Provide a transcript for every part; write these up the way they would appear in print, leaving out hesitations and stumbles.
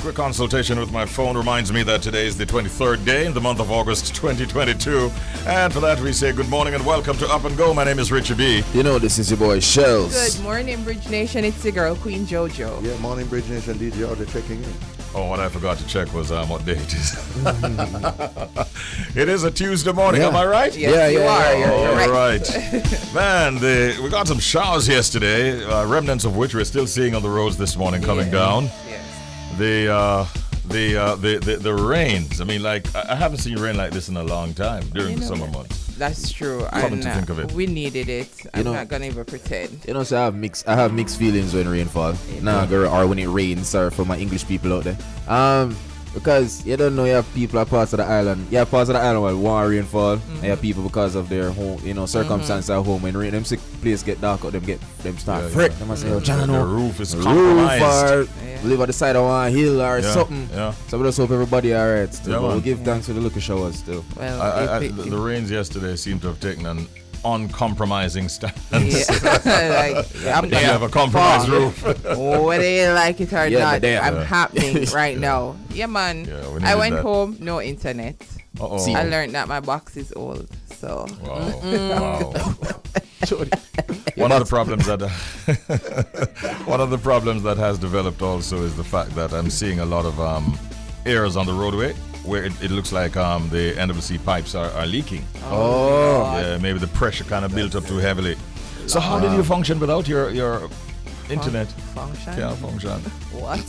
Quick consultation with my phone reminds me that today is the 23rd day in the month of August 2022. And for that we say good morning and welcome to Up and Go. My name is Richie B. You know this is your boy Shells. Good morning, Bridge Nation. It's the girl, Queen Jojo. Yeah, morning, Bridge Nation. DJ out there checking in. Oh, what I forgot to check was what day it is. It is a Tuesday morning, am I right? Yes, you are. All right. Man, we got some showers yesterday, remnants of which we're still seeing on the roads this morning coming down. Yes. The rains. I mean, like, I haven't seen rain like this in a long time during the summer months. That's true. Coming to think of it. We needed it. I'm not gonna even pretend. You know, so I have mixed feelings when rainfall. Or when it rains. Sorry for my English people out there. Because you don't know, you have people at parts of the island. You have parts of the island where want rainfall. And you have people because of their home, circumstances at home. When rain, them sick place get dark out, them start fret. Them say, oh, John, the roof is compromised. Live on the side of one hill or something. Yeah. So we just hope everybody alright still. We'll give thanks for the look of showers still. Well, the rains yesterday seem to have taken an uncompromising stance. They have a compromised roof. Whether you like it or not, I'm Yeah. happening right now. Yeah, man. Yeah, I went home, no internet. Uh-oh. I learned that my box is old. So. Wow. One of the problems that has developed also is the fact that I'm seeing a lot of errors on the roadway where it looks like the NWC pipes are leaking. Yeah, maybe the pressure kind of built up too heavily. So how did you function without your internet? Function? Yeah, function. What?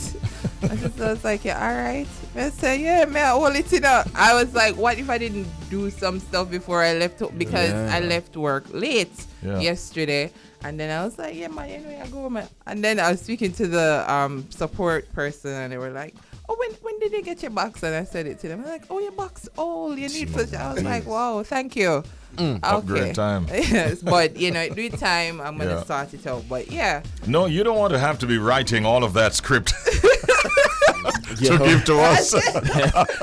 I was like, yeah, all right. I said, yeah, man, hold it in up. I was like, what if I didn't do some stuff before I left? Because I left work late yesterday. And then I was like, yeah, man, anyway, I go, man. And then I was speaking to the support person, and they were like, oh, when did you get your box? And I said it to them. They're like, oh, your box old. You need for. I was like, wow, thank you. Upgrade time. Yes, but do time. I'm gonna sort it out. But yeah. No, you don't want to have to be writing all of that script to give to us.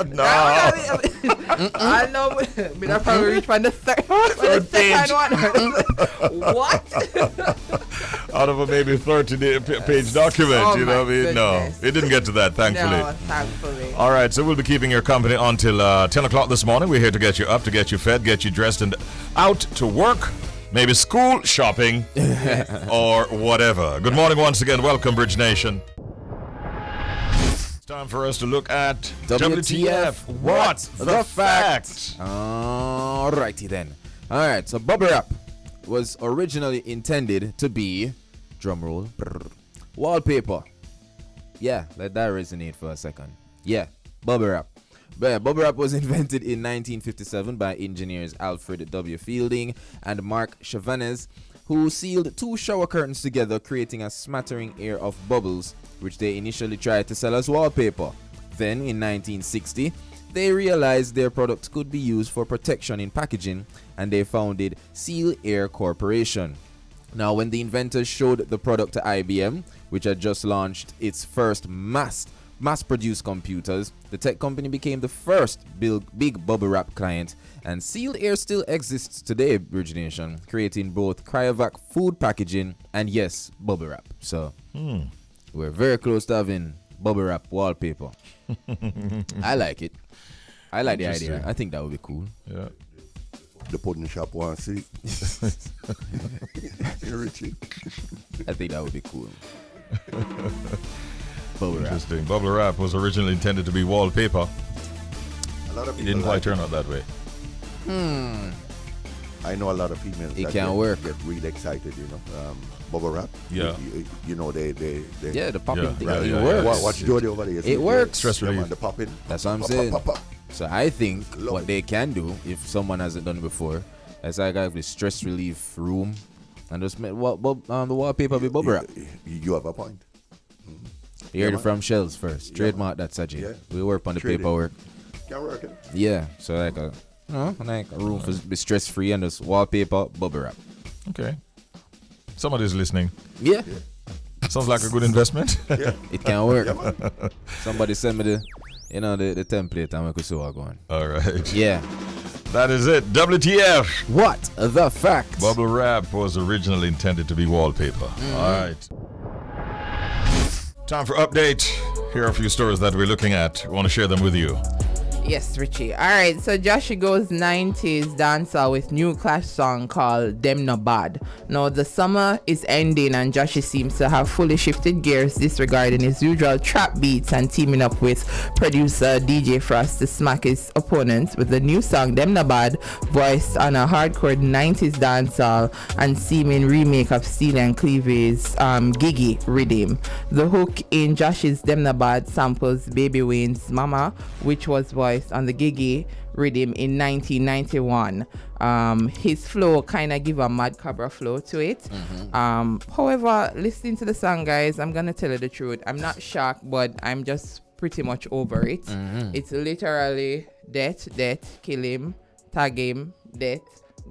No. I know. But I probably reach on the second one. What? Out of a maybe 30-page document, Oh, you know what I mean? goodness. No, it didn't get to that, thankfully. No, thankfully. All right, so we'll be keeping your company until 10 o'clock this morning. We're here to get you up, to get you fed, get you dressed, and out to work, maybe school, shopping, or whatever. Good morning once again. Welcome, Bridge Nation. It's time for us to look at WTF. What's the fact? Alrighty then. Alright, so bubble wrap was originally intended to be, drumroll, wallpaper. Yeah, let that resonate for a second. Yeah, bubble wrap. But bubble wrap was invented in 1957 by engineers Alfred W. Fielding and Mark Chavanez, who sealed two shower curtains together, creating a smattering air of bubbles, which they initially tried to sell as wallpaper. Then, in 1960, they realized their product could be used for protection in packaging, and they founded Seal Air Corporation. Now, when the inventors showed the product to IBM, which had just launched its first mass-produced computers, the tech company became the first big bubble wrap client, and Sealed Air still exists today, Bridge Nation, creating both cryovac food packaging and, yes, bubble wrap. So, we're very close to having bubble wrap wallpaper. I like it. I like the idea. I think that would be cool. Yeah. The pudding shop one see. Richie. I think that would be cool. Bubble wrap. Interesting. Bubble wrap was originally intended to be wallpaper. A lot of It people didn't quite like turn out that way. I know a lot of females It that can work. get really excited, bubble wrap. Yeah. You know, they Yeah, the popping thing. yeah, It yeah, works. Watch Jody over there. It works. Stress relief. The popping. That's what I'm Pop, saying. pop, pop, pop. So I think Love what it. they can do, if someone hasn't done it before, is like have the stress relief room and just make the wallpaper be bubble wrap. You have a point. You heard it man. from Shells first. Yeah, Trademark that, Saji. Yeah. We work on the Trade it. paperwork. Can work it. Yeah, so like a room for be stress free and just wallpaper bubble wrap. Okay. Somebody's listening. Yeah, Sounds like a good investment. Yeah. it can work. Yeah, man. Somebody send me the template and we could see what going. All right. Yeah. That is it. WTF. What the fact? Bubble wrap was originally intended to be wallpaper. All right. Time for update. here are a few stories that we're looking at. We want to share them with you. Yes, Richie. All right, so Joshy goes 90s dancer with new Clash song called Dem No Bad. Now, the summer is ending and Joshy seems to have fully shifted gears, disregarding his usual trap beats and teaming up with producer DJ Frost to smack his opponents with the new song Dem No Bad, voiced on a hardcore 90s dancehall and seeming remake of Steely and Cleave's Giggy rhythm. The hook in Joshy's Dem No Bad samples Baby Wayne's Mama, which was voiced on the Giggy rhythm in 1991. His flow kind of give a Mad Cabra flow to it. However, listening to the song, guys, I'm gonna tell you the truth. I'm not shocked, but I'm just pretty much over it. It's literally death, kill him, tag him, death,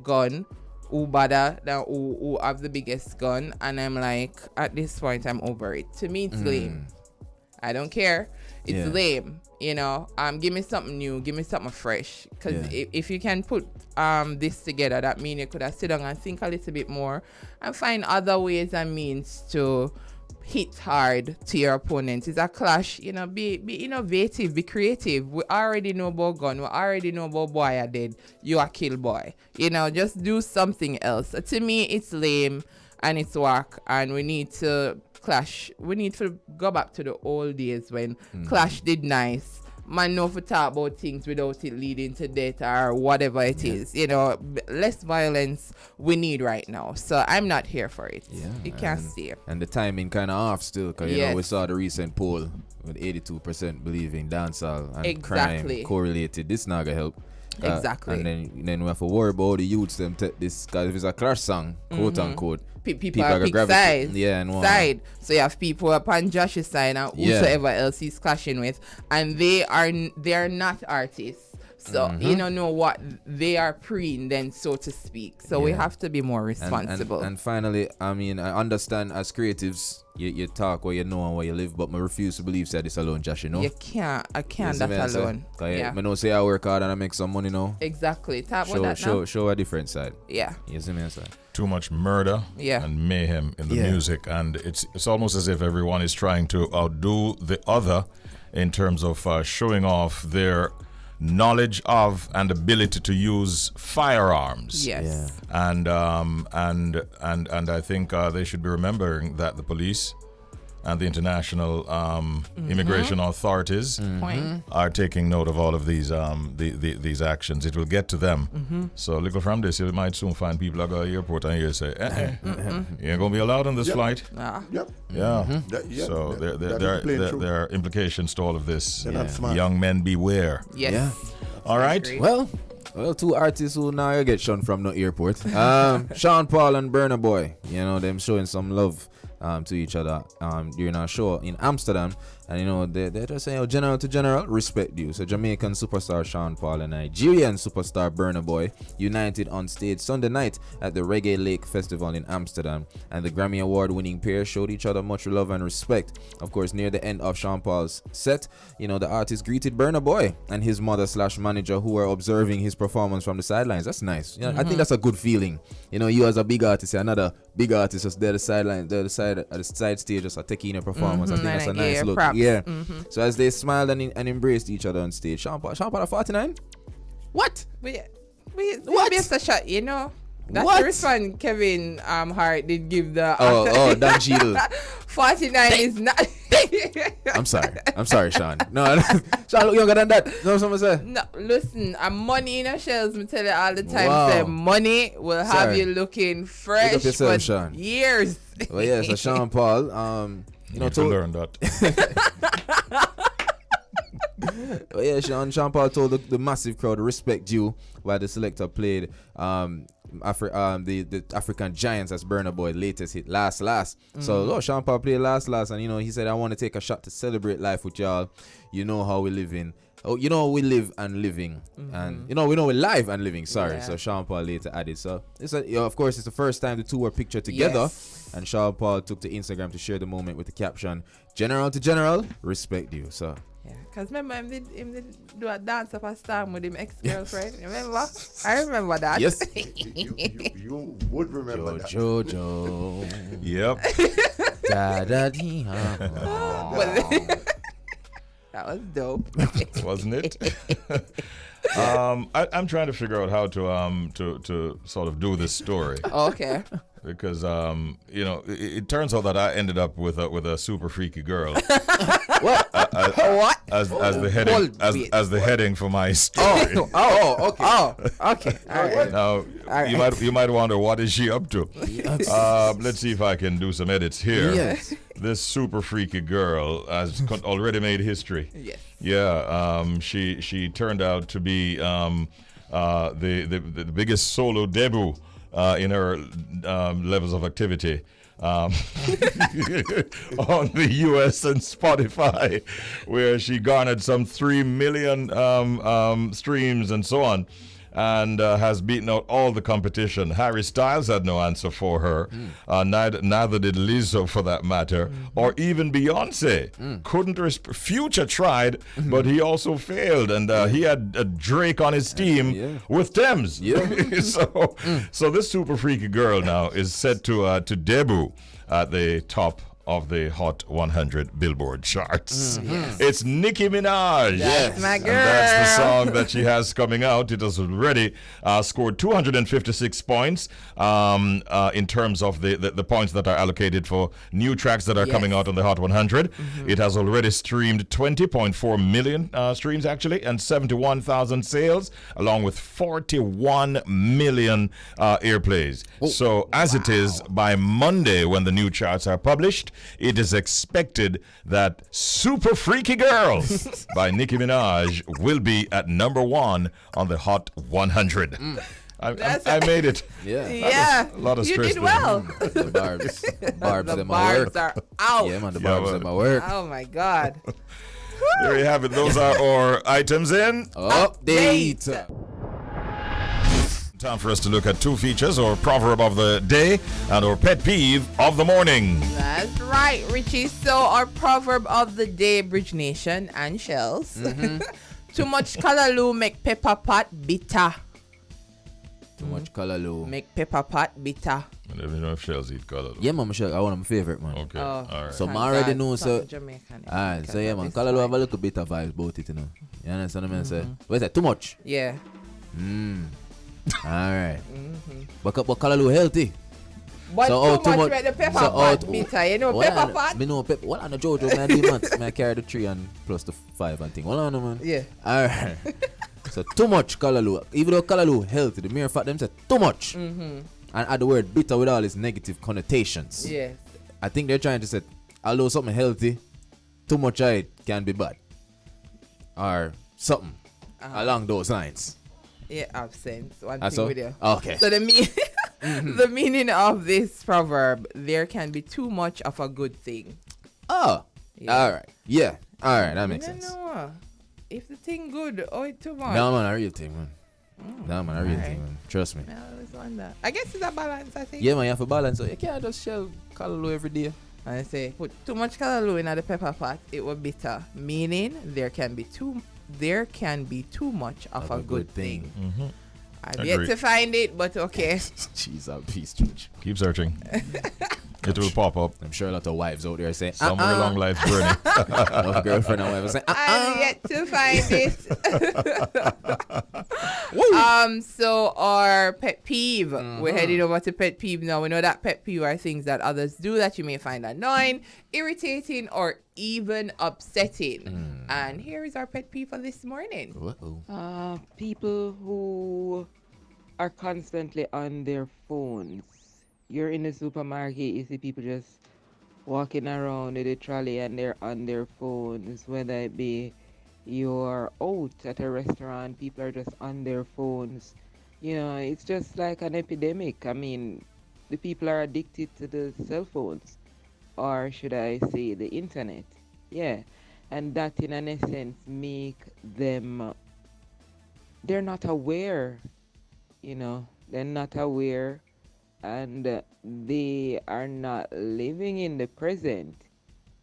gun, who better than who have the biggest gun, and I'm like, at this point, I'm over it. To me, it's lame. I don't care. It's lame. You know, give me something new, give me something fresh. Because if you can put this together, that means you could have sit down and think a little bit more and find other ways and means to hit hard to your opponent. It's a clash, you know, be innovative, be creative. We already know about gun, we already know about boy are dead, you are kill boy. You know, just do something else. To me, it's lame and it's whack, and we need to Clash. We need to go back to the old days when Clash did nice. Man, know to talk about things without it leading to death or whatever it is. You know, less violence we need right now. So I'm not here for it. It can't stay. And the timing kind of off still, because you know we saw the recent poll with 82% believing dancehall and crime correlated. This not gonna help. Exactly. And then we have to worry about the youths them take this, because if it's a Clash song, quote unquote, people are pick side. Side. So you have people upon Josh's side and whosoever else he's clashing with, and they are not artists. So you don't know what they are preying then, so to speak. So we have to be more responsible. And finally, I mean, I understand as creatives, you talk where you know and where you live, but I refuse to believe that this alone, Josh, you know? I can't that alone. I don't say I work hard and I make some money now. Exactly. Talk about that now. Show a different side. Yeah. You see me answer? Too much murder and mayhem in the music, and it's almost as if everyone is trying to outdo the other in terms of showing off their knowledge of and ability to use firearms. Yes. And I think they should be remembering that the police and the international immigration authorities are taking note of all of these these actions. It will get to them. So look from this, you might soon find people at the airport and you say, you ain't gonna be allowed on this flight. So there are implications to all of this. Young men beware. Yes. All right. Well, two artists who now get shunned from the airport. Sean Paul and Burna Boy. You know, them showing some love to each other during our show in Amsterdam, and you know they're just saying, general to general, respect you. So Jamaican superstar Sean Paul and Nigerian superstar Burna Boy united on stage Sunday night at the Reggae Lake Festival in Amsterdam, and the Grammy Award winning pair showed each other much love and respect. Of course, near the end of Sean Paul's set, you know, the artist greeted Burna Boy and his mother/manager, who were observing his performance from the sidelines. That's nice. You know, I think that's a good feeling. You know, you as a big artist, another big artist just there at the side stage, just taking a performance. I think that's a nice look. Props. Yeah. So as they smiled and embraced each other on stage, Sean Paul at 49? What? We missed a shot, you know. That's the response Kevin Hart did give the Dan Cheadle. 49 is not. I'm sorry, Sean. No, Sean look younger than that. No, someone say. No, listen, money in the shells. Me tell you all the time. Say money will have you looking fresh Look up yourself, for Sean. years. Well, yeah. So Sean Paul, you know, to learn that. Well, yeah, Sean Paul told the massive crowd to respect you while the selector played the African Giants as Burna Boy latest hit last. So Sean Paul played last, and you know, he said, I want to take a shot to celebrate life with y'all. You know how we live in. Oh, you know we live and living, and you know we live and living. Sorry. So Sean Paul later added. So of course it's the first time the two were pictured together, and Sean Paul took to Instagram to share the moment with the caption, "General to general, respect you." So. Yeah, because remember him did do a dance up a storm with him ex-girlfriend. Remember? I remember that. Yes. you would remember that. Yep. Da da dee ha. That was dope. Wasn't it? I'm trying to figure out how to sort of do this story. Okay. Because it turns out that I ended up with a super freaky girl. What? What? As the heading as the heading for my story. Okay. Oh, okay. All right. Now you might wonder what is she up to. Let's see if I can do some edits here. Yes. This super freaky girl has already made history. Yes. Yeah. She turned out to be the biggest solo debut in her levels of activity on the US and Spotify, where she garnered some 3 million streams and so on, and has beaten out all the competition. Harry Styles had no answer for her. Neither did Lizzo, for that matter, or even Beyonce. Couldn't Future tried, but he also failed, and he had Drake on his team with Thames. Yeah. So this super freaky girl now is set to debut at the top of the Hot 100 Billboard charts. Yes. It's Nicki Minaj. That's my girl. And that's the song that she has coming out. It has already scored 256 points in terms of the points that are allocated for new tracks that are coming out on the Hot 100. It has already streamed 20.4 million streams, actually, and 71,000 sales, along with 41 million airplays. So as it is, by Monday, when the new charts are published, it is expected that Super Freaky Girl by Nicki Minaj will be at number 1 on the Hot 100. I made it. Yeah. A lot of you stress did there. well. The barbs The in my work. barbs are out. Yeah, man, the barbs in my work. Oh my God. There you have it. Those are our items in. Update. Time for us to look at 2 features, or proverb of the day and our pet peeve of the morning. That's right, Richie. So our proverb of the day, Bridge Nation and Shells. Too much callaloo make pepper pot bitter. Too much callaloo. Make pepper pot bitter. I don't even know if shells eat callaloo. Yeah, man, Michelle, I want my favorite, man. Okay. Oh. All right. So I already know, so Jamaican. so yeah, man, callaloo have a little bit of vibes about it, you know. You understand what I mean? Say, what's that? Too much. Yeah. All right. But callaloo healthy. But So, too much with the pepper pot bitter. You know pepper pot? Me know pepper. What on the Jojo, man? Do months. I carry the 3 and plus the 5 and thing. What on, man? Yeah. All right. So too much callaloo. Even though callaloo healthy, the mere fact them say too much. And add the word bitter with all its negative connotations. Yes. I think they're trying to say, although something healthy, too much of it can be bad. Or something along those lines. Yeah, absence. One Ah, thing so? with you. Okay. So the the meaning of this proverb, there can be too much of a good thing. Oh. Yeah. All right. Yeah. All right. That makes sense. No. If the thing good, it too much. No, man, a real thing, man. No, man, a real Alright. thing, man. Trust me. I always wonder. I guess it's a balance, I think. Yeah, man, you have to balance. So you can't just shell callaloo every day. And I say, put too much callaloo in the pepper pot, it will bitter. Meaning there can be too much of a good thing. I've yet Agreed. to find it, but okay. Jeez, I'm peace, George. Keep searching. It will pop up I'm sure a lot of wives out there saying, somewhere along life's journey. Of girlfriend and wife are saying, I've yet to find it. So our pet peeve. We're heading over to pet peeve now. We know that pet peeve are things that others do that you may find annoying, irritating, or even upsetting. And here is our pet peeve for this morning. Uh-oh. People who are constantly on their phones. You're in the supermarket, you see people just walking around with a trolley and they're on their phones, whether it be you're out at a restaurant, people are just on their phones. You know, it's just like an epidemic. I mean, the people are addicted to the cell phones, or should I say the internet. Yeah, and that in an essence make them, they're not aware, you know, they're not aware, and they are not living in the present.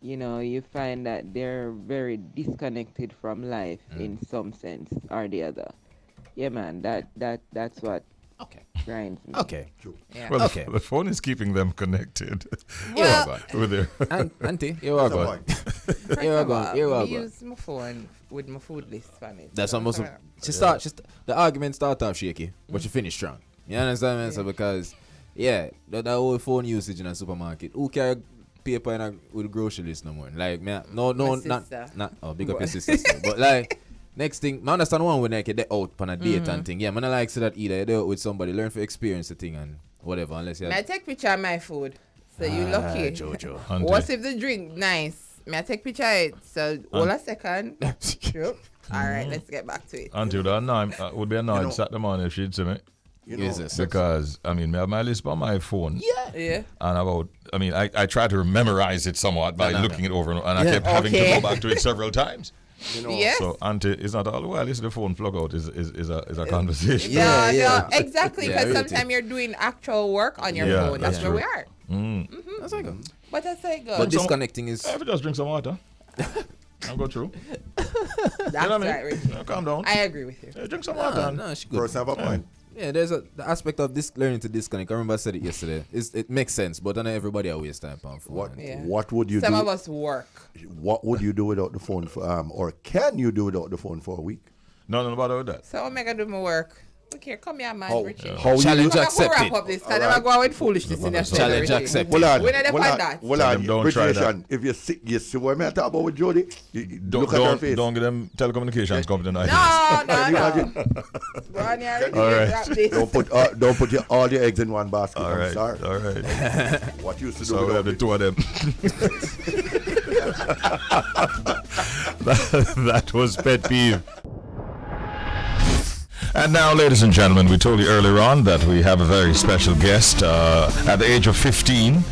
You know, you find that they're very disconnected from life in some sense or the other. Yeah, man, that's what Okay. grinds me. Okay. Yeah. Well, Okay. the phone is keeping them connected Well, with their. Auntie, here we go. first Here we of go. all, Here we I go. use my phone with my food list on it. That's So almost. I'm The argument start off shaky, but you finish strong. You understand, man? So because, that whole phone usage in a supermarket. Who carry paper in with grocery list no more? Like, man, no, My not. sister. Oh, big up your sister. But like, next thing, I understand one when like they out on a date and thing. Yeah, man, I like say that either you do it with somebody, learn to experience the thing and whatever. Unless you. May I take picture of my food? So you lucky. Jojo. Auntie. What if the drink nice? May I take picture of it? So hold a second. Yep. All right, let's get back to it. Auntie would be annoyed Saturday morning if she'd see me. You know, Yes, yes. Because, I mean, I have my list on my phone. Yeah. And I try to memorize it somewhat by looking it over, and I kept having to Okay. go back to it several times. you know, Yes. So, Auntie, it's not all well. It's the phone plug out is a conversation. No, Yeah. no, exactly. Yeah, Because really. sometimes you're doing actual work on your Yeah, phone. That's that's where true. we are. That's like a, But that's how it goes. but disconnecting is. I just drink some water. I'll go through. That's You know what I mean? right, Richie. Calm down. I agree with you. Yeah, drink some water. No, she good. person have a point. Yeah, there's the aspect of this learning to disconnect. I remember I said it yesterday. It makes sense, but then everybody will waste time on phone. Yeah. What would you Some do? of us work. What would you do without the phone for or can you do without the phone for a week? No bother with that. So I'm going to do my work. Look here, come here, man, Richie. How Challenge you We're gonna accepted. wrap up this because I'm going with foolishness in your Challenge accepted. Well, on, We're not well, upon on, that. well, Tell on, them don't British try that. Nation, if you see what I talk about with Jody, look at her face. Don't get them telecommunications company tonight. No. Can you imagine? Go on here, Richie. All right. Wrap this. Don't put all your eggs in one basket. All I'm right. sorry. All right. What you used to do So we have without the two of them. that was pet peeve. And now, ladies and gentlemen, we told you earlier on that we have a very special guest. At the age of 15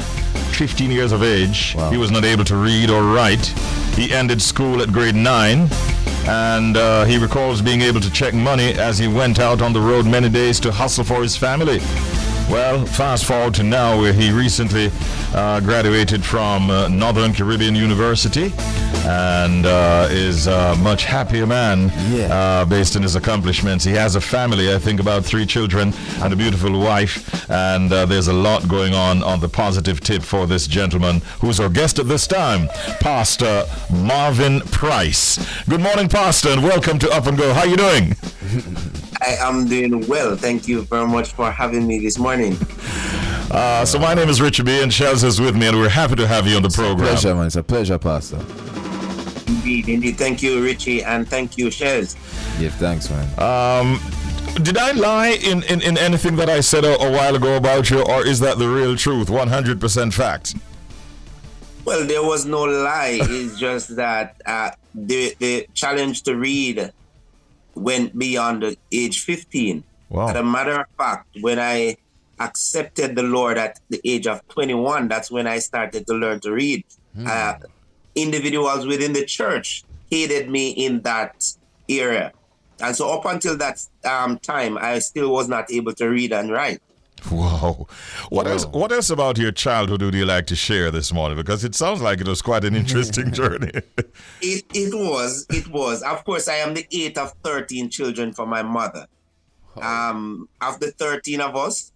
years of age, he was not able to read or write. He ended school at grade 9, and he recalls being able to check money as he went out on the road many days to hustle for his family. Well, fast forward to now, where he recently graduated from Northern Caribbean University and is a much happier man based on his accomplishments. He has a family, I think about 3 children and a beautiful wife, and there's a lot going on the positive tip for this gentleman who's our guest at this time, Pastor Marvin Pryce. Good morning, Pastor, and welcome to Up and Go. How you doing? I am doing well. Thank you very much for having me this morning. So my name is Richie B, and Shells is with me, and we're happy to have you on the program. Pleasure, man. It's a pleasure, Pastor. Indeed. Thank you, Richie, and thank you, Shells. Give thanks, man. Did I lie in anything that I said a while ago about you, or is that the real truth, 100% fact? Well, there was no lie. It's just that the challenge to read went beyond the age 15. Wow. As a matter of fact, when I accepted the Lord at the age of 21, that's when I started to learn to read. Individuals within the church hated me in that area. And so up until that time, I still was not able to read and write. Whoa. What else about your childhood would you like to share this morning? Because it sounds like it was quite an interesting journey. It was. Of course, I am the 8th of 13 children for my mother. Of the 13 of us,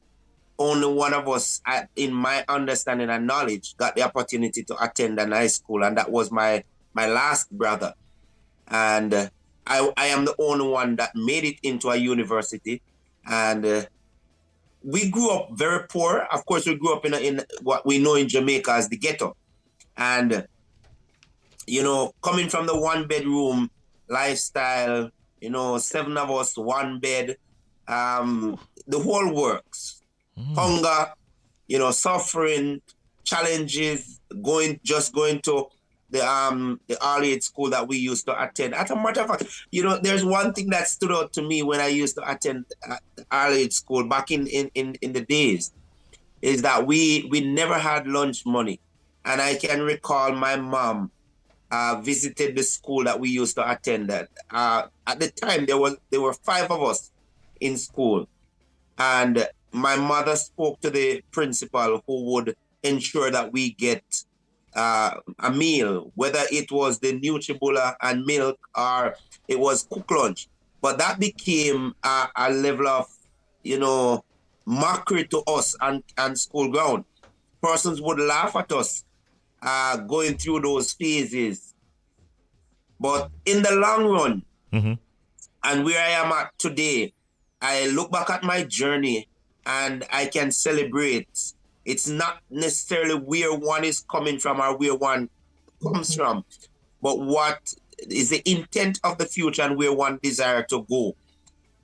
only one of us, in my understanding and knowledge, got the opportunity to attend an high school, and that was my last brother. And I am the only one that made it into a university. And we grew up very poor. Of course, we grew up in what we know in Jamaica as the ghetto. And, coming from the 1-bedroom lifestyle, 7 of us, 1 bed, the whole works. Hunger, suffering, challenges, going to the early school that we used to attend. As a matter of fact, there's one thing that stood out to me when I used to attend early school back in the days, is that we never had lunch money. And I can recall my mom visited the school that we used to attend at. At the time, there were 5 of us in school. And my mother spoke to the principal, who would ensure that we get a meal, whether it was the Nutribullet and milk or it was cook lunch. But that became a level of, mockery to us on school ground. Persons would laugh at us going through those phases. But in the long run, and where I am at today, I look back at my journey and I can celebrate. It's not necessarily where one is coming from or where one comes from, but what is the intent of the future and where one desires to go.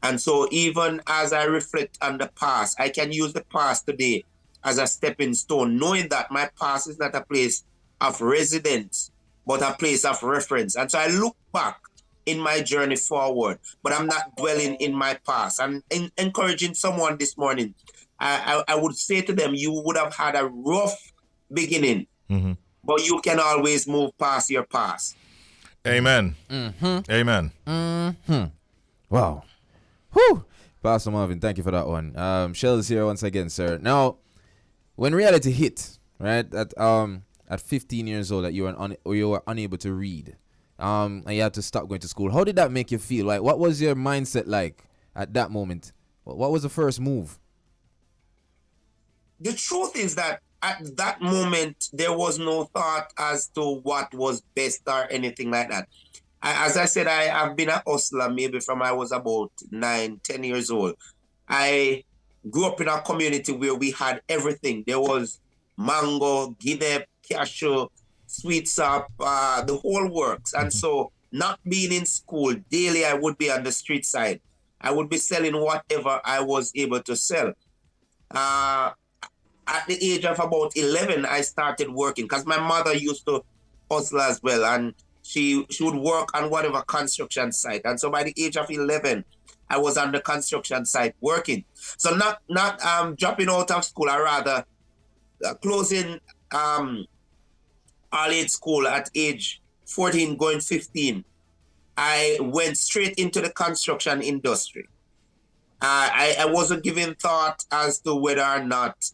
And so even as I reflect on the past, I can use the past today as a stepping stone, knowing that my past is not a place of residence, but a place of reference. And so I look back in my journey forward, but I'm not dwelling in my past. And encouraging someone this morning, I would say to them, you would have had a rough beginning, but you can always move past your past. Amen. Amen. Wow. Whew. Pastor Marvin, thank you for that one. Shell's here once again, sir. Now, when reality hit, right, at 15 years old, that you were unable to read, and you had to stop going to school, how did that make you feel? Like, what was your mindset like at that moment? What was the first move? The truth is that at that moment, there was no thought as to what was best or anything like that. As I said, I have been a hustler maybe from I was about 9, 10 years old. I grew up in a community where we had everything. There was mango, guinea, cashew, sweet sap, the whole works. And so not being in school, daily I would be on the street side. I would be selling whatever I was able to sell. At the age of about 11, I started working because my mother used to hustle as well. And she would work on whatever construction site. And so by the age of 11, I was on the construction site working. So not dropping out of school, or rather closing early school at age 14, going 15. I went straight into the construction industry. I wasn't giving thought as to whether or not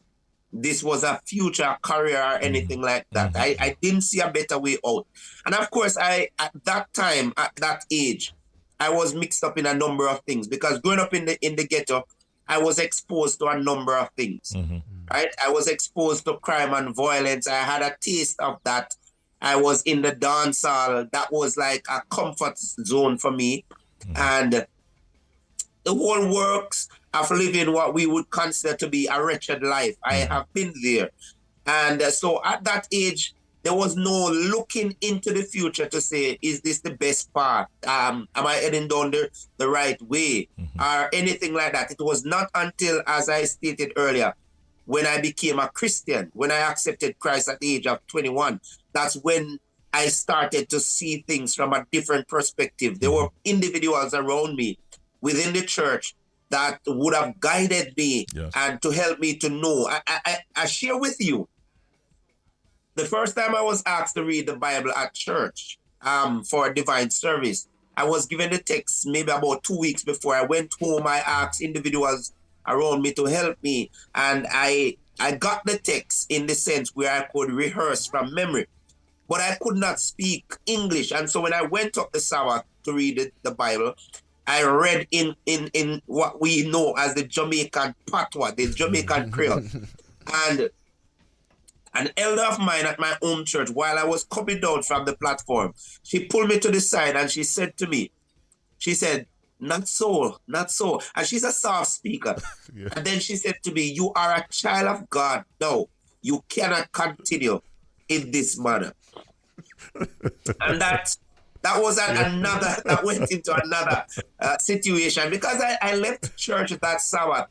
this was a future career or anything like that. I didn't see a better way out. And of course, at that time, at that age, I was mixed up in a number of things because growing up in the ghetto, I was exposed to a number of things. Right? I was exposed to crime and violence. I had a taste of that. I was in the dance hall. That was like a comfort zone for me. And the whole works of living what we would consider to be a wretched life. I have been there. And so at that age, there was no looking into the future to say, is this the best path? Am I heading down the right way? Or anything like that. It was not until, as I stated earlier, when I became a Christian, when I accepted Christ at the age of 21, that's when I started to see things from a different perspective. There were individuals around me within the church that would have guided me and to help me to know. I share with you, the first time I was asked to read the Bible at church for a divine service, I was given the text maybe about 2 weeks before I went home. I asked individuals around me to help me, and I got the text in the sense where I could rehearse from memory, but I could not speak English. And so when I went up the Sabbath to read the Bible, I read in what we know as the Jamaican patois, the Jamaican Creole. And an elder of mine at my home church, while I was coming down from the platform, she pulled me to the side and she said to me, she said, not so, not so. And she's a soft speaker. And then she said to me, you are a child of God. No, you cannot continue in this manner. And that was another, that went into another situation because I left church that Sabbath,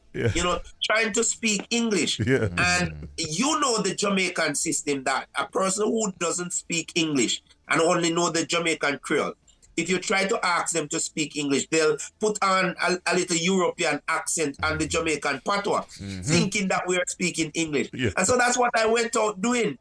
trying to speak English. And you know the Jamaican system, that a person who doesn't speak English and only know the Jamaican Creole, if you try to ask them to speak English, they'll put on a little European accent and the Jamaican patois, thinking that we're speaking English. And so that's what I went out doing.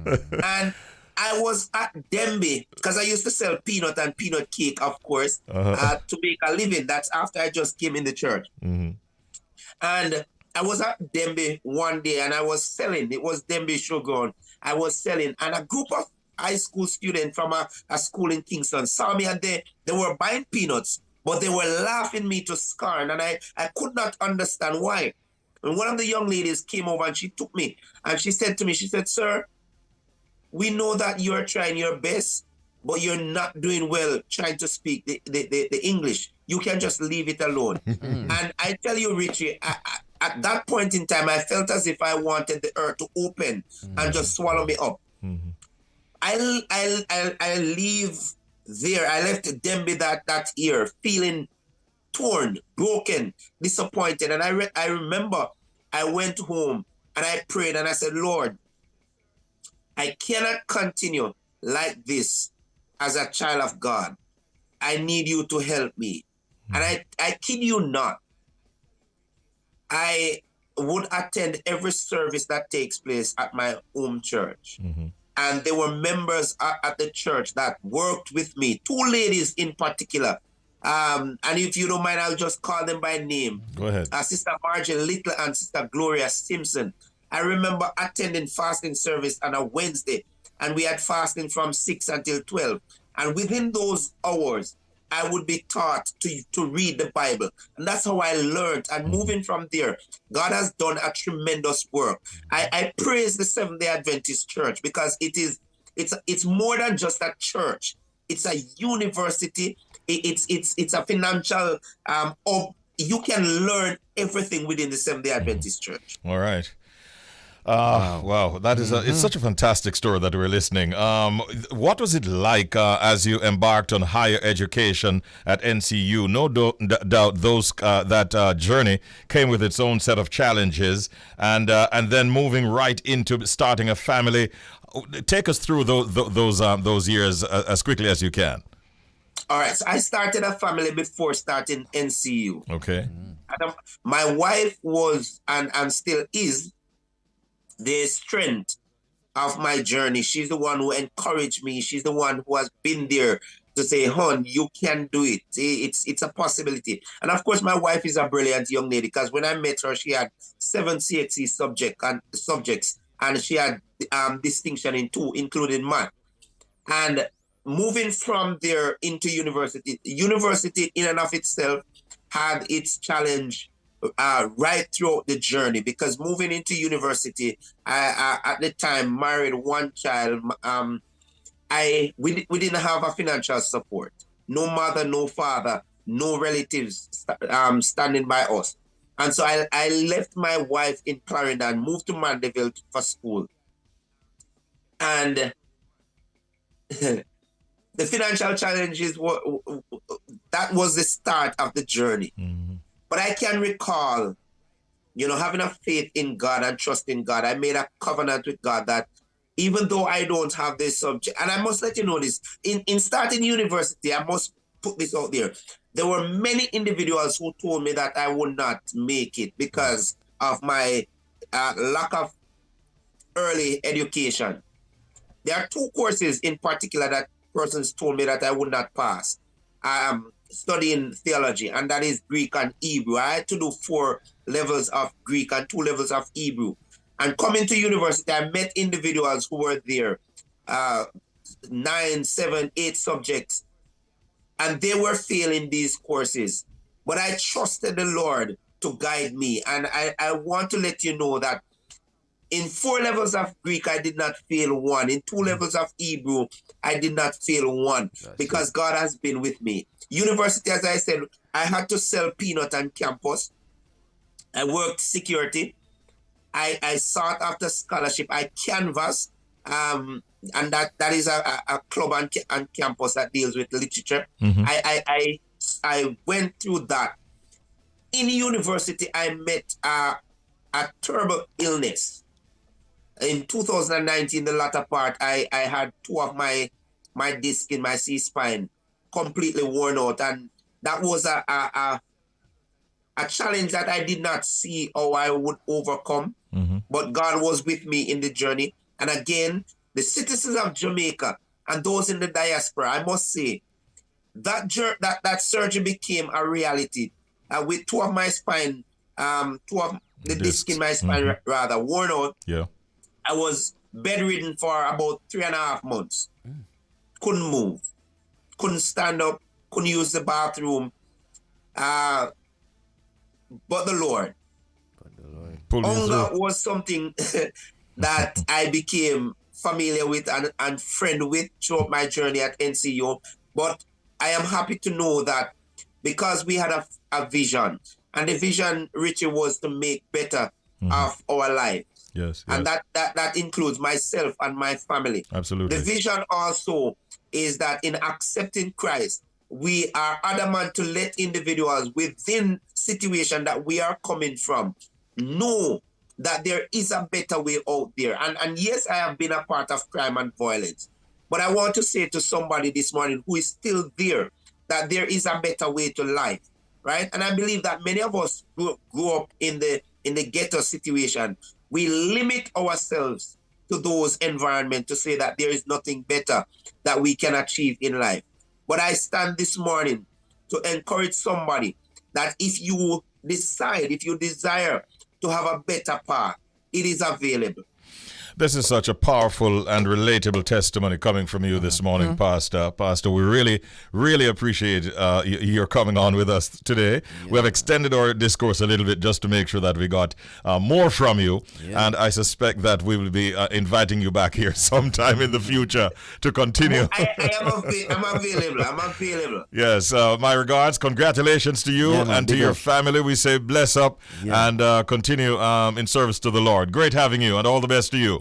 And I was at Dembe because I used to sell peanut and peanut cake, of course, to make a living. That's after I just came in the church. And I was at Dembe one day and I was selling. It was Dembe Shogun. I was selling, and a group of high school students from a school in Kingston saw me, and they were buying peanuts, but they were laughing me to scorn, and I could not understand why. And one of the young ladies came over and she took me and she said to me, she said, "Sir, we know that you're trying your best, but you're not doing well trying to speak the English. You can just leave it alone." And I tell you, Richie, at that point in time, I felt as if I wanted the earth to open and just swallow me up. I leave there. I left Demby that year feeling torn, broken, disappointed. And I remember I went home and I prayed and I said, "Lord, I cannot continue like this as a child of God. I need you to help me." And I kid you not, I would attend every service that takes place at my home church. And there were members at the church that worked with me, two ladies in particular. And if you don't mind, I'll just call them by name. Go ahead. Sister Margie Little and Sister Gloria Simpson. I remember attending fasting service on a Wednesday, and we had fasting from 6 until 12. And within those hours, I would be taught to read the Bible. And that's how I learned. And moving from there, God has done a tremendous work. I praise the Seventh-day Adventist Church because it's more than just a church. It's a university. It's a financial you can learn everything within the Seventh-day Adventist Church. All right. Wow, that is it's such a fantastic story that we're listening. What was it like as you embarked on higher education at NCU? No doubt that journey came with its own set of challenges, and then moving right into starting a family. Take us through those years as quickly as you can. All right, so I started a family before starting NCU. Okay. And my wife was and still is the strength of my journey. She's the one who encouraged me. She's the one who has been there to say, "Hon, you can do it. It's a possibility." And of course, my wife is a brilliant young lady because when I met her, she had 7 CXC subjects, and she had distinction in 2, including math. And moving from there into university in and of itself had its challenge right throughout the journey, because moving into university, I at the time married one child. We didn't have a financial support. No mother, no father, no relatives standing by us. And so I left my wife in Clarendon, moved to Mandeville for school. And the financial challenges that was the start of the journey. But I can recall, having a faith in God and trust in God. I made a covenant with God that even though I don't have this subject, and I must let you know this, in starting university, I must put this out there. There were many individuals who told me that I would not make it because of my lack of early education. There are 2 courses in particular that persons told me that I would not pass. Studying theology, and that is Greek and Hebrew. I had to do 4 levels of Greek and 2 levels of Hebrew. And coming to university, I met individuals who were there, 9, 7, 8 subjects, and they were failing these courses. But I trusted the Lord to guide me. And I want to let you know that in 4 levels of Greek, I did not fail 1. In 2 levels of Hebrew, I did not fail 1 because God has been with me. University, as I said, I had to sell peanut on campus. I worked security. I sought after scholarship. I canvassed, and that is a club on campus that deals with literature. I went through that. In university, I met a terrible illness. In 2019, the latter part, I had 2 of my discs in my C-spine completely worn out, and that was a challenge that I did not see how I would overcome. But God was with me in the journey. And again, the citizens of Jamaica and those in the diaspora, I must say, that surgery became a reality. With 2 of my spine, 2 of the disc in my spine rather worn out. Yeah, I was bedridden for about 3.5 months. Couldn't move, couldn't stand up, couldn't use the bathroom. But the Lord. Pull you Hunger through. was something that I became familiar with and friend with throughout my journey at NCU. But I am happy to know that because we had a vision, and the vision, Richie, was to make better of our life. Yes. And that includes myself and my family. Absolutely. The vision also is that in accepting Christ, we are adamant to let individuals within situation that we are coming from know that there is a better way out there. And yes, I have been a part of crime and violence, but I want to say to somebody this morning who is still there that there is a better way to life, right? And I believe that many of us grew up in the ghetto situation. We limit ourselves to those environments to say that there is nothing better that we can achieve in life. But I stand this morning to encourage somebody that if you desire to have a better path, it is available. This is such a powerful and relatable testimony coming from you this morning, Pastor. Pastor, we really, really appreciate your coming on with us today. Yeah. We have extended our discourse a little bit just to make sure that we got more from you. Yeah. And I suspect that we will be inviting you back here sometime in the future to continue. I'm available. Yes, my regards. Congratulations to you and to your family. We say bless up and continue in service to the Lord. Great having you, and all the best to you.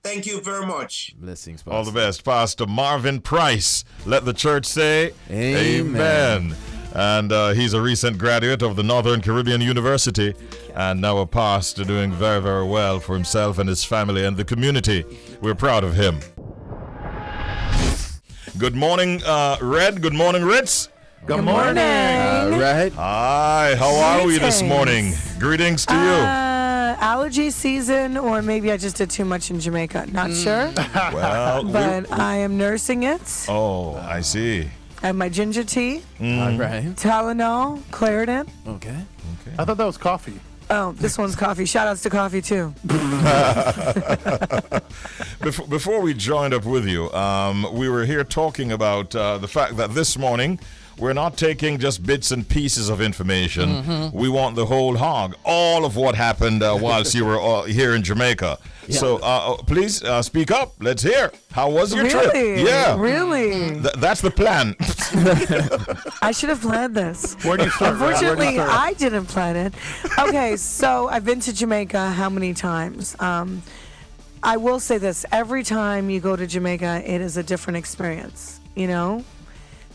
Thank you very much. Blessings, Pastor. All the best. Pastor Marvin Pryce. Let the church say amen. And he's a recent graduate of the Northern Caribbean University and now a pastor doing very, very well for himself and his family and the community. We're proud of him. Good morning, Red. Good morning, Ritz. Good morning. All right. Hi, how are we this morning? Greetings to you. Allergy season, or maybe I just did too much in Jamaica. Not sure. Well, but I am nursing it. Oh, I see. I have my ginger tea, All right. Tylenol, Claritin. Okay. I thought that was coffee. Oh, this one's coffee. Shout outs to coffee too. Before we joined up with you, we were here talking about the fact that this morning we're not taking just bits and pieces of information. We want the whole hog, all of what happened whilst you were here in Jamaica. Yeah. So please speak up. Let's hear. How was your trip? Yeah. Really? That's the plan. I should have planned this. Where do you start? Unfortunately, I didn't plan it. Okay, so I've been to Jamaica how many times? I will say this. Every time you go to Jamaica, it is a different experience, you know?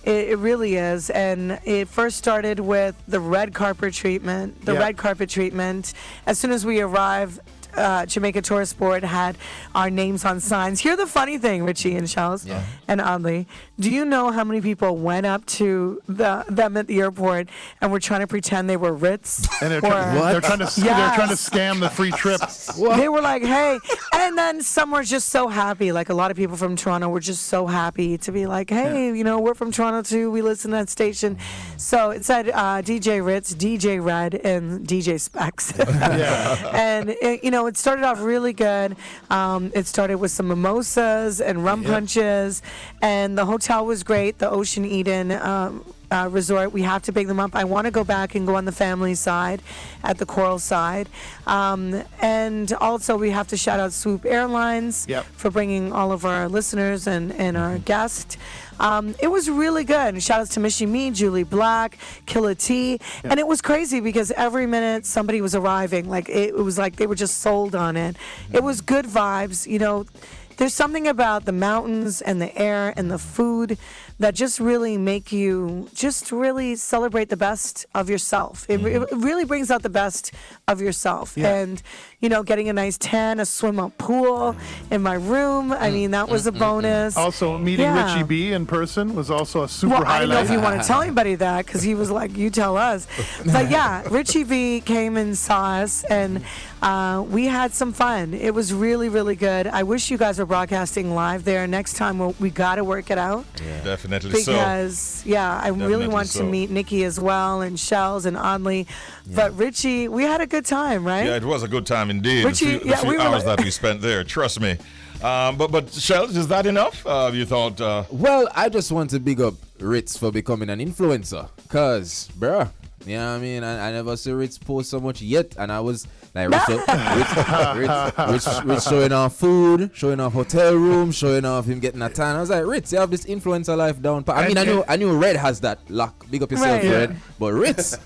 It really is. And it first started with the red carpet treatment. As soon as we arrived, Jamaica Tourist Board had our names on signs. Here's the funny thing, Richie and Shells and Audley. Do you know how many people went up to them at the airport and were trying to pretend they were Ritz? And they're trying to scam the free trip. They were like, hey. And then some were just so happy. Like a lot of people from Toronto were just so happy to be like, hey, you know, we're from Toronto too. We listen to that station. So it said DJ Ritz, DJ Red, and DJ Specs. And, you know, it started off really good. It started with some mimosas and rum punches. And the hotel was great. The Ocean Eden resort. We have to big them up. I want to go back and go on the family side at the Coral side. And also we have to shout out Swoop Airlines for bringing all of our listeners and our guests. It was really good. Shout outs to Mishi Me, Julie Black, Killa T. And it was crazy because every minute somebody was arriving. Like it was like they were just sold on it. It was good vibes. You know, there's something about the mountains and the air and the food that just really make you just really celebrate the best of yourself. It really brings out the best of yourself. And, you know, getting a nice tan, a swim up pool in my room. I mean, that was a bonus. Also, meeting Richie B in person was also a super highlight. I don't know if you want to tell anybody that because he was like, you tell us. But yeah, Richie B came and saw us and we had some fun. It was really, really good. I wish you guys were broadcasting live there. Next time we got to work it out. Yeah. Definitely because, I really want to meet Nikki as well and Shells and Audley. But Richie, we had a good time, right? Yeah, it was a good time indeed. Richie, the few hours that we spent there, trust me. But Shells, is that enough? You thought? Well, I just want to big up Ritz for becoming an influencer. Because, bruh, You know what I mean? I never see Ritz post so much yet, and I was like, Ritz showing off food, showing off hotel room, showing off him getting a tan. I was like, Ritz, you have this influencer life down. I mean, I knew Red has that lock. Big up yourself, Right. Red. But Ritz.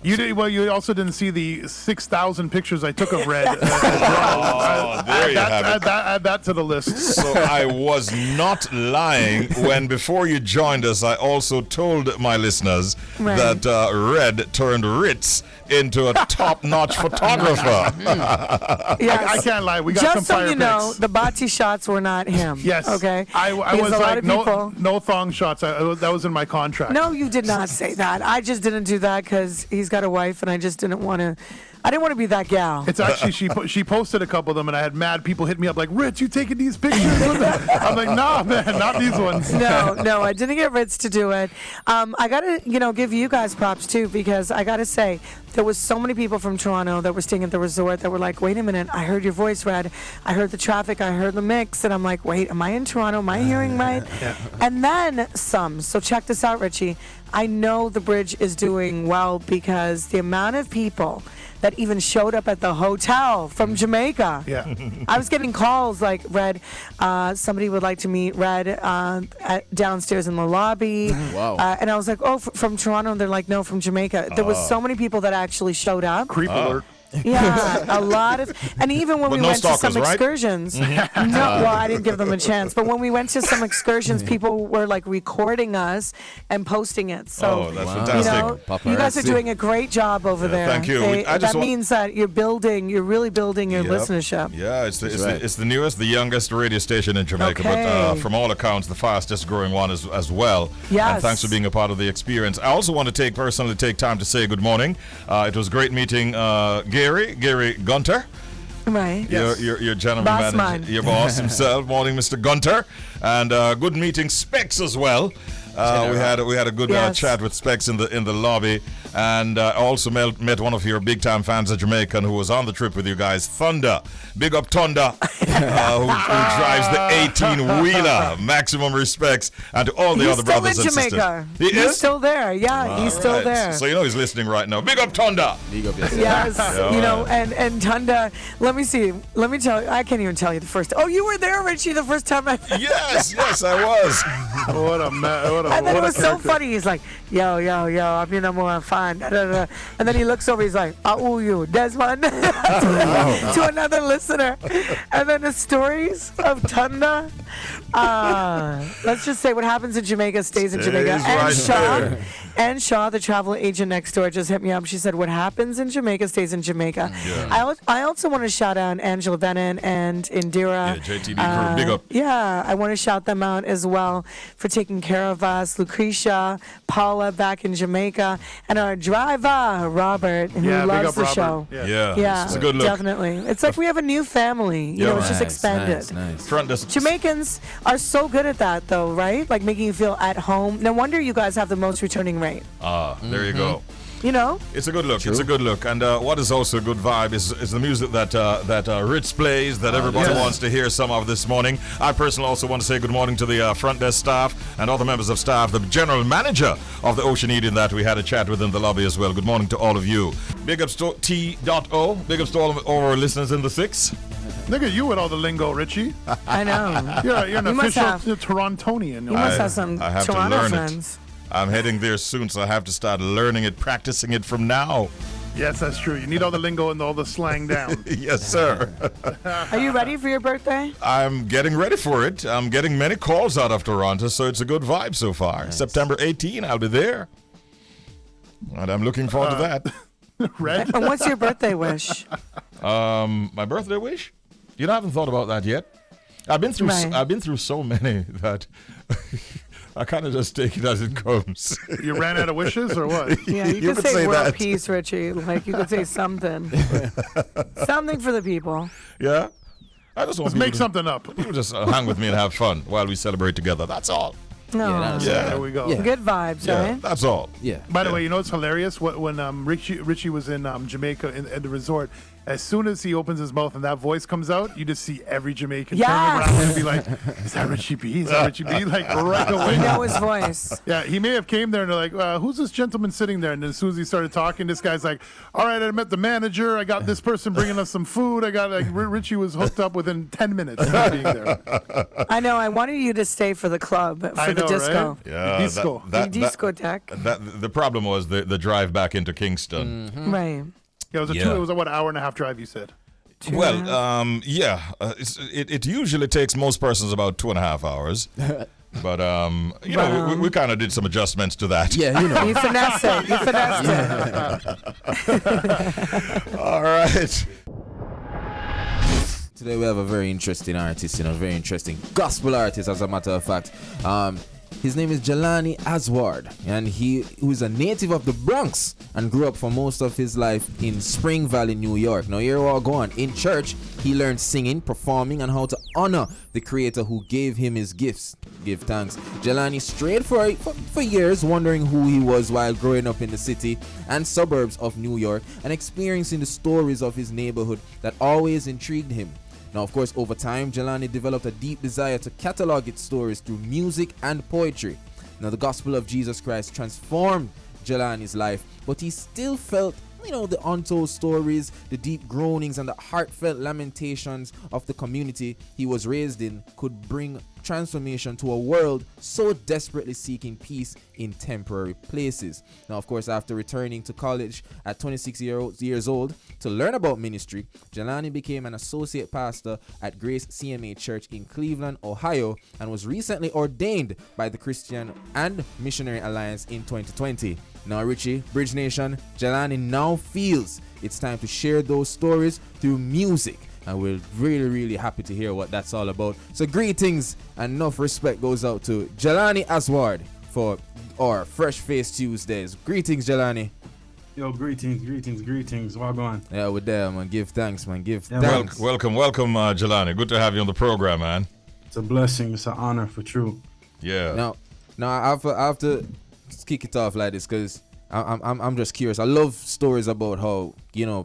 You did well. You also didn't see the 6,000 pictures I took of Red. There you have it. Add that to the list. So I was not lying when before you joined us, I also told my listeners Right. that Red turned Ritz into a top-notch photographer. Yes. I can't lie. We got some Just so fire you know, pics. the Bati shots were not him. Yes. Okay. I Because was a lot like, of people. no thong shots. That was in my contract. No, you did not say that. I just didn't do that because he's got a wife, and I just didn't want to. I didn't want to be that gal. It's actually she posted a couple of them, and I had mad people hit me up like, Rich, you taking these pictures? I'm like, nah, man, not these ones. No, I didn't get Ritz to do it. I gotta, give you guys props too, because I gotta say there was so many people from Toronto that were staying at the resort that were like, wait a minute, I heard your voice, Red. I heard the traffic, I heard the mix, and I'm like, wait, am I in Toronto? Am I hearing right? Yeah. And then some. So check this out, Richie. I know the bridge is doing well because the amount of people that even showed up at the hotel from Jamaica. Yeah. I was getting calls like, Red, somebody would like to meet Red downstairs in the lobby. Wow. And I was like, oh, from Toronto? And they're like, no, from Jamaica. There was so many people that actually showed up. Creep alert. Yeah, a lot of, and even when But we no went to stalkers, some right? excursions, no, well, I didn't give them a chance. But when we went to some excursions, people were like recording us and posting it. So, Oh, that's Wow. fantastic. you guys are Paparazzi. doing a great job over there. thank you. I just That want- means that you're really building your Yep. listenership. Yeah, it's right. the newest, the youngest radio station in Jamaica, but Okay. from all accounts, the fastest growing one as well. Yes. And thanks for being a part of the experience. I also want to personally take time to say good morning. It was great meeting Gary Gunter. Right. Yes. Your general Boss manager, man. your boss himself. Morning, Mr. Gunter, and good meeting Specs as well. We had a good Yes. chat with Specs in the lobby, and I also met one of your big time fans of Jamaican who was on the trip with you guys, Thunder. Big up Thunder, who drives the 18-wheeler. Maximum respects, and to all the He's other still brothers in and Jamaica. sisters. He He's is still there. Yeah, he's still Right. there. So you know he's listening right now. Big up Thunder. Big up yourself. Yes, Yeah. and Tunda, let me see. Let me tell you, I can't even tell you the first. Oh, you were there, Richie, the first time I. Yes, I was. What a And then it was so funny. He's like, yo, I'm your number one fan. Da, da, da. And then he looks over. He's like, oh, you, Desmond, to another listener. And then the stories of Tunda. Let's just say what happens in Jamaica stays in Jamaica. Stays And right Shaw, there. and Shaw, the travel agent next door, just hit me up. She said, what happens in Jamaica stays in Jamaica. Yeah. I also want to shout out Angela Venon and Indira. Yeah, JTB crew, big up. Yeah, I want to shout them out as well for taking care of us. Lucretia, Paula back in Jamaica, and our driver, Robert, who Yeah, big loves up the Robert. show. Yeah. Yeah, it's a good look. definitely. It's like we have a new family. You know, it's just expanded. Nice. Front desk. Jamaicans are so good at that, though, right? Like making you feel at home. No wonder you guys have the most returning rate. There you go. You know? It's a good look. It's a good look. And what is also a good vibe is the music that Ritz plays that everybody yes. wants to hear some of this morning. I personally also want to say good morning to the front desk staff and other members of staff, the general manager of the Ocean Eden that we had a chat with in the lobby as well. Good morning to all of you. Big ups to T.O. Big ups to all of our listeners in the 6. Look at you with all the lingo, Richie. I know. You're an You must official Torontonian. You must have some I have to Toronto learn friends. it. I'm heading there soon, so I have to start learning it, practicing it from now. Yes, that's true. You need all the lingo and all the slang down. Yes, sir. Are you ready for your birthday? I'm getting ready for it. I'm getting many calls out of Toronto, so it's a good vibe so far. Nice. September 18, I'll be there. And I'm looking forward to that. Red? And what's your birthday wish? My birthday wish? You know, I haven't thought about that yet. I've been through Right. I've been through so many that I kind of just take it as it comes. You ran out of wishes or what? Yeah, you, You could could say say world that. peace, Richie. Like you could say something. Something for the people. Yeah? I just want Let's make people something up. to just hang with me and have fun while we celebrate together. That's all. No. that's- Yeah. There we go. Yeah. Good vibes, Yeah, right? that's all. Yeah. By the way, you know what's hilarious? When Richie was in Jamaica at the resort, as soon as he opens his mouth and that voice comes out, you just see every Jamaican turn Yes. around and be like, "Is that Richie B? Is that Richie B?" Like right away. You know his voice. Yeah, he may have came there and they're like, "Who's this gentleman sitting there?" And then as soon as he started talking, this guy's like, "All right, I met the manager. I got this person bringing us some food. I got like Richie was hooked up within 10 minutes of being there." I know. I wanted you to stay for the club, for I the know, disco. right? Yeah, Disco. The discotheque. the problem was the drive back into Kingston. Right. Yeah, it was Yeah. it was a what, hour and a half drive, you said? Well, it usually takes most persons about 2.5 hours. But we kind of did some adjustments to that. Yeah, you know. You finesse it. You finesse it. All right. Today we have a very interesting artist, a very interesting gospel artist, as a matter of fact. His name is Jelani Aswad, and he is a native of the Bronx and grew up for most of his life in Spring Valley, New York. Now here we all go on. In church, he learned singing, performing, and how to honor the Creator who gave him his gifts. Give thanks. Jelani strayed for years, wondering who he was while growing up in the city and suburbs of New York and experiencing the stories of his neighborhood that always intrigued him. Now, of course, over time, Jelani developed a deep desire to catalog its stories through music and poetry. Now, the gospel of Jesus Christ transformed Jelani's life, but he still felt, the untold stories, the deep groanings, and the heartfelt lamentations of the community he was raised in could bring transformation to a world so desperately seeking peace in temporary places. Now, of course, after returning to college at 26 years old to learn about ministry, Jelani became an associate pastor at Grace CMA Church in Cleveland, Ohio, and was recently ordained by the Christian and Missionary Alliance in 2020. Now, Richie, Bridge Nation, Jelani now feels it's time to share those stories through music. And we're really, really happy to hear what that's all about. So greetings and enough respect goes out to Jelani Aswad for our Fresh Face Tuesdays. Greetings, Jelani. Yo, greetings. Well going. Yeah, we're there, man. Give thanks, man. Give thanks. Welcome, Jelani. Good to have you on the program, man. It's a blessing. It's an honor for true. Yeah. Now I have to kick it off like this because I'm just curious. I love stories about how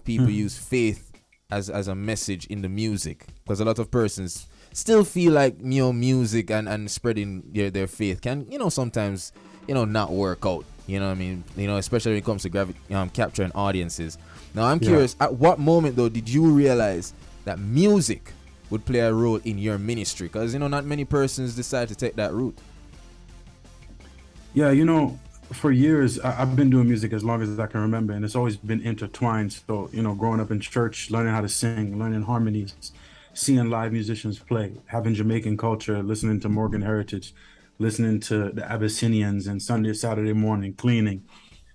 people use faith as a message in the music, because a lot of persons still feel like music and spreading their faith can sometimes not work out, especially when it comes to capturing audiences. Now I'm curious, at what moment though did you realize that music would play a role in your ministry? Because not many persons decide to take that route. Yeah, for years, I've been doing music as long as I can remember, and it's always been intertwined. So, growing up in church, learning how to sing, learning harmonies, seeing live musicians play, having Jamaican culture, listening to Morgan Heritage, listening to the Abyssinians, and Saturday morning, cleaning.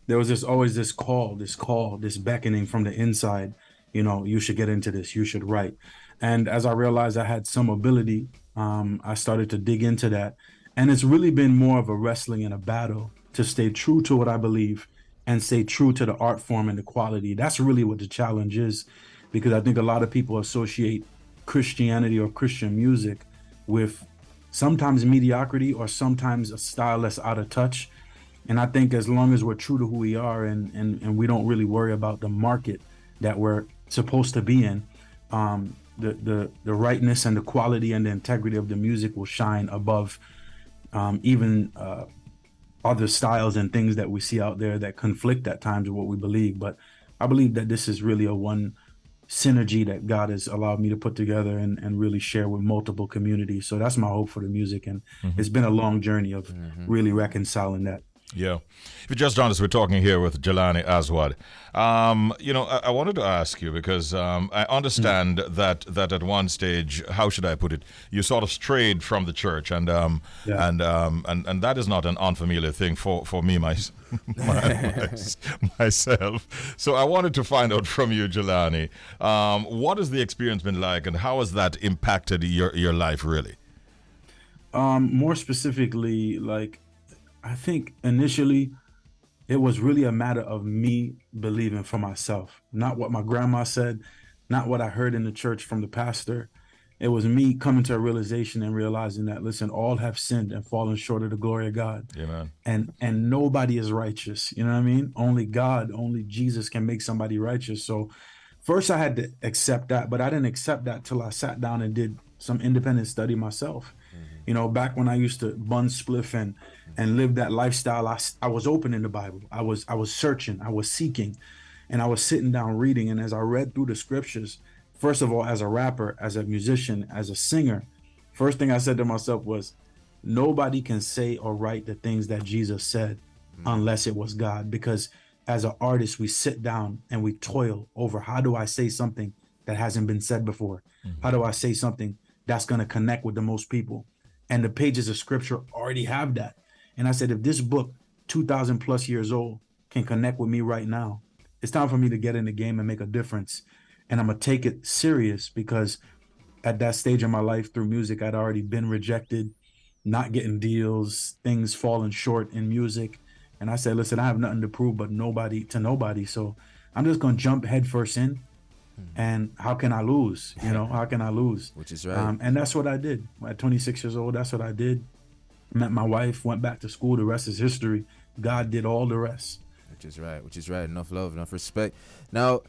There was always this call, this beckoning from the inside, you should get into this, you should write. And as I realized I had some ability, I started to dig into that. And it's really been more of a wrestling and a battle to stay true to what I believe and stay true to the art form and the quality. That's really what the challenge is, because I think a lot of people associate Christianity or Christian music with sometimes mediocrity or sometimes a style that's out of touch. And I think as long as we're true to who we are and we don't really worry about the market that we're supposed to be in, the rightness and the quality and the integrity of the music will shine above even other styles and things that we see out there that conflict at times with what we believe. But I believe that this is really a one synergy that God has allowed me to put together and really share with multiple communities. So that's my hope for the music. And it's been a long journey of really reconciling that. Yeah. If you just joined us, we're talking here with Jelani Aswad. I wanted to ask you because I understand that at one stage, how should I put it, you sort of strayed from the church, and that is not an unfamiliar thing for me myself. So I wanted to find out from you, Jelani, what has the experience been like, and how has that impacted your life really? More specifically, I think initially it was really a matter of me believing for myself, not what my grandma said, not what I heard in the church from the pastor. It was me coming to a realization and realizing that, listen, all have sinned and fallen short of the glory of God. Amen. And nobody is righteous. You know what I mean? Only God, only Jesus can make somebody righteous. So first I had to accept that, but I didn't accept that till I sat down and did some independent study myself. You know, back when I used to bun spliff and live that lifestyle, I was open in the Bible. I was searching, I was seeking, and I was sitting down reading. And as I read through the scriptures, first of all, as a rapper, as a musician, as a singer, first thing I said to myself was, nobody can say or write the things that Jesus said unless it was God. Because as an artist, we sit down and we toil over, how do I say something that hasn't been said before? How do I say something that's going to connect with the most people? And the pages of scripture already have that. And I said, if this book, 2,000 plus years old, can connect with me right now, it's time for me to get in the game and make a difference. And I'm going to take it serious, because at that stage in my life through music, I'd already been rejected, not getting deals, things falling short in music. And I said, listen, I have nothing to prove but nobody to nobody. So I'm just going to jump headfirst in. And how can I lose? You know, how can I lose? Which is right. And that's what I did. At 26 years old, that's what I did. Met my wife, went back to school. The rest is history. God did all the rest. Which is right. Which is right. Enough love, enough respect. Now,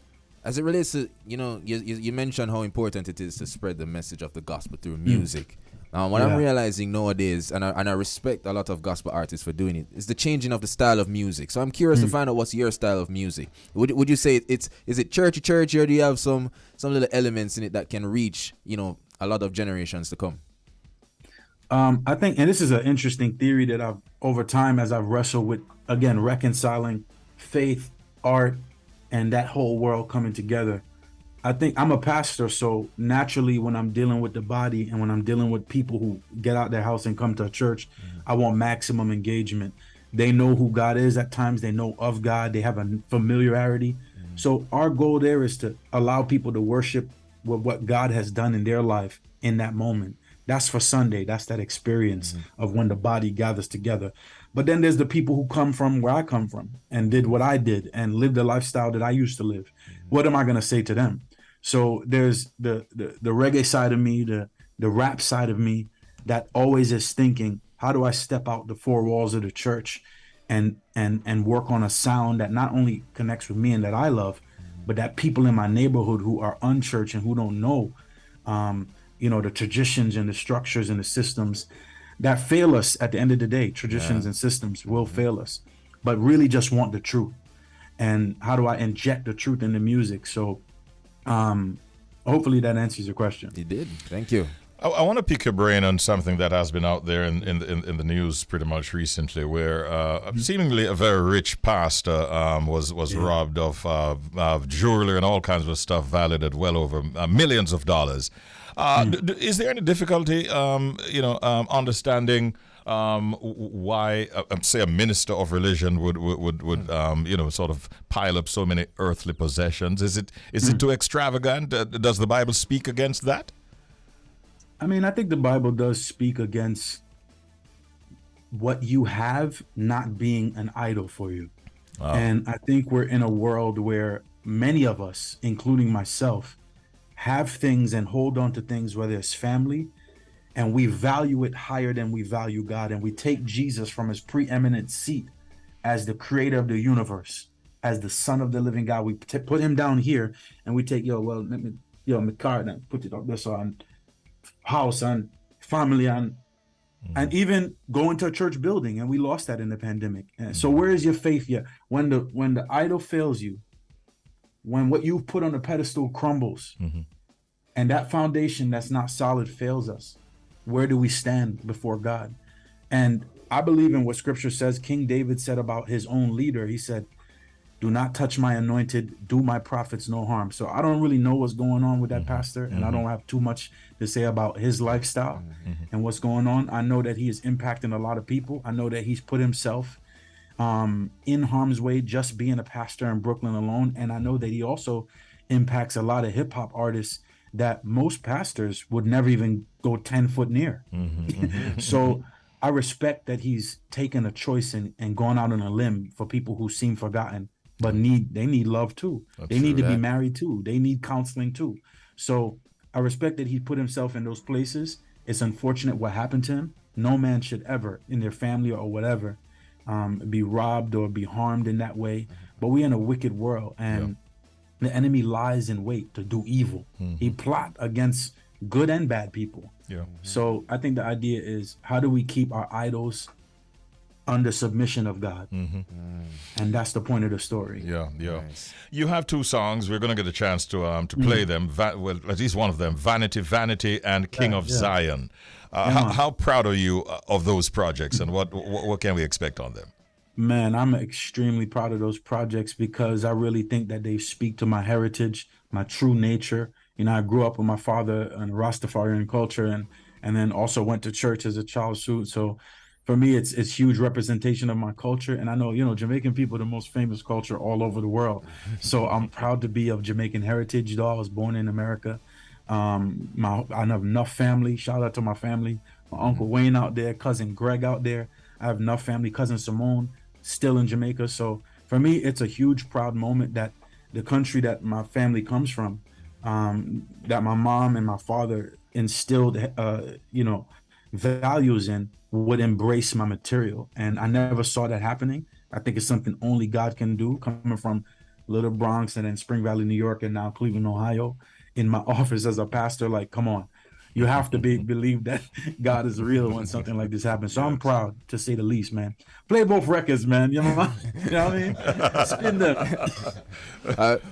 as it relates to, you know, you mentioned how important it is to spread the message of the gospel through music. What I'm realizing nowadays, and I respect a lot of gospel artists for doing it, is the changing of the style of music. So I'm curious to find out, what's your style of music? Would you say is it churchy, or do you have some little elements in it that can reach, you know, a lot of generations to come? I think, and this is an interesting theory that I've, over time, as I've wrestled with, again, reconciling faith, art, and that whole world coming together. I think I'm a pastor, so naturally when I'm dealing with the body and when I'm dealing with people who get out their house and come to a church, I want maximum engagement. They know who God is at times. They know of God. They have a familiarity. So our goal there is to allow people to worship with what God has done in their life in that moment. That's for Sunday. That's that experience of when the body gathers together. But then there's the people who come from where I come from and did what I did and lived the lifestyle that I used to live. What am I going to say to them? So there's the reggae side of me, the rap side of me that always is thinking, how do I step out the four walls of the church and work on a sound that not only connects with me and that I love, but that people in my neighborhood who are unchurched and who don't know, you know, the traditions and the structures and the systems that fail us at the end of the day. Traditions and systems will fail us, but really just want the truth. And how do I inject the truth in the music? So hopefully that answers your question. It did. Thank you. I want to pick your brain on something that has been out there in the news pretty much recently, where seemingly a very rich pastor was robbed of jewelry and all kinds of stuff valued at well over millions of dollars. Is there any difficulty, understanding why, say, a minister of religion would sort of pile up so many earthly possessions? Is it too extravagant? Does the Bible speak against that? I mean, I think the Bible does speak against what you have not being an idol for you. And I think we're in a world where many of us, including myself, have things and hold on to things, whether it's family, and we value it higher than we value God. And we take Jesus from his preeminent seat as the creator of the universe, as the son of the living God. We put him down here and we take, my car, and put it up this on house and family and even go into a church building, and we lost that in the pandemic. And so where is your faith yet? When the idol fails you, when what you've put on the pedestal crumbles, and that foundation that's not solid fails us, where do we stand before God? And I believe in what scripture says. King David said about his own leader, he said, do not touch my anointed, do my prophets no harm. So I don't really know what's going on with that pastor, and I don't have too much to say about his lifestyle and what's going on. I know that he is impacting a lot of people. I know that he's put himself in harm's way just being a pastor in Brooklyn alone. And I know that he also impacts a lot of hip hop artists that most pastors would never even go 10 foot near. So I respect that he's taken a choice and gone out on a limb for people who seem forgotten, but they need love too. They need to be married too. They need counseling too. So I respect that he put himself in those places. It's unfortunate what happened to him. No man should ever, in their family or whatever, be robbed or be harmed in that way. But we're in a wicked world, and The enemy lies in wait to do evil. He plot against good and bad people. Yeah. So I think the idea is, how do we keep our idols under submission of God? And that's the point of the story. Yeah, yeah. Nice. You have two songs. We're going to get a chance to play them. Well, at least one of them, Vanity, Vanity, and King of Zion. How proud are you of those projects, and what can we expect on them? Man, I'm extremely proud of those projects because I really think that they speak to my heritage, my true nature. You know, I grew up with my father in Rastafarian culture, and then also went to church as a child. So for me, it's huge representation of my culture. And I know, you know, Jamaican people are the most famous culture all over the world. So I'm proud to be of Jamaican heritage, though I was born in America. I have enough family. Shout out to my family. My Uncle Wayne out there, cousin Greg out there. I have enough family, cousin Simone still in Jamaica. So for me, it's a huge proud moment that the country that my family comes from, that my mom and my father instilled, values in, would embrace my material. And I never saw that happening. I think it's something only God can do, coming from Little Bronx and then Spring Valley, New York, and now Cleveland, Ohio, in my office as a pastor. Like, come on. You have to believe that God is real when something like this happens. So I'm proud, to say the least, man. Play both records, man. You know what I mean? Spin them.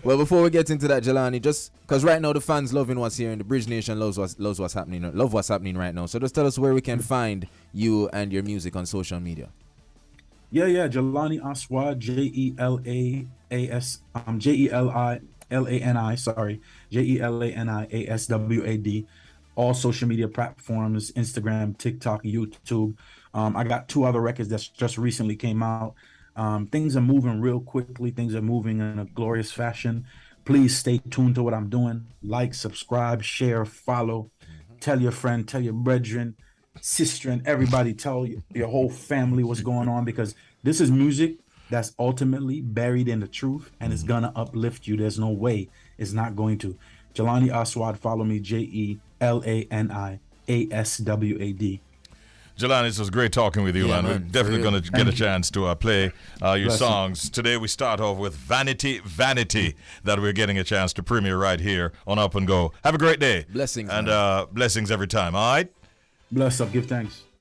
Well, before we get into that, Jelani, just because right now the fans loving what's here and the Bridge Nation loves what's happening. Love what's happening right now. So just tell us where we can find you and your music on social media. Yeah. Jelani Aswad, Jelani, sorry, Jelani Aswad. All social media platforms, Instagram, TikTok, YouTube. I got 2 other records that just recently came out. Things are moving real quickly. Things are moving in a glorious fashion. Please stay tuned to what I'm doing. Like, subscribe, share, follow. Tell your friend, tell your brethren, sister, and everybody. Tell your whole family what's going on, because this is music that's ultimately buried in the truth, and it's gonna uplift you. There's no way it's not going to. Jelani Aswad, follow me, Jelani Aswad. Jelani, it was great talking with you, and we're definitely going to get a chance to play your songs. Today we start off with Vanity, Vanity, that we're getting a chance to premiere right here on Up and Go. Have a great day. Blessings. And blessings every time, all right? Bless up, give thanks.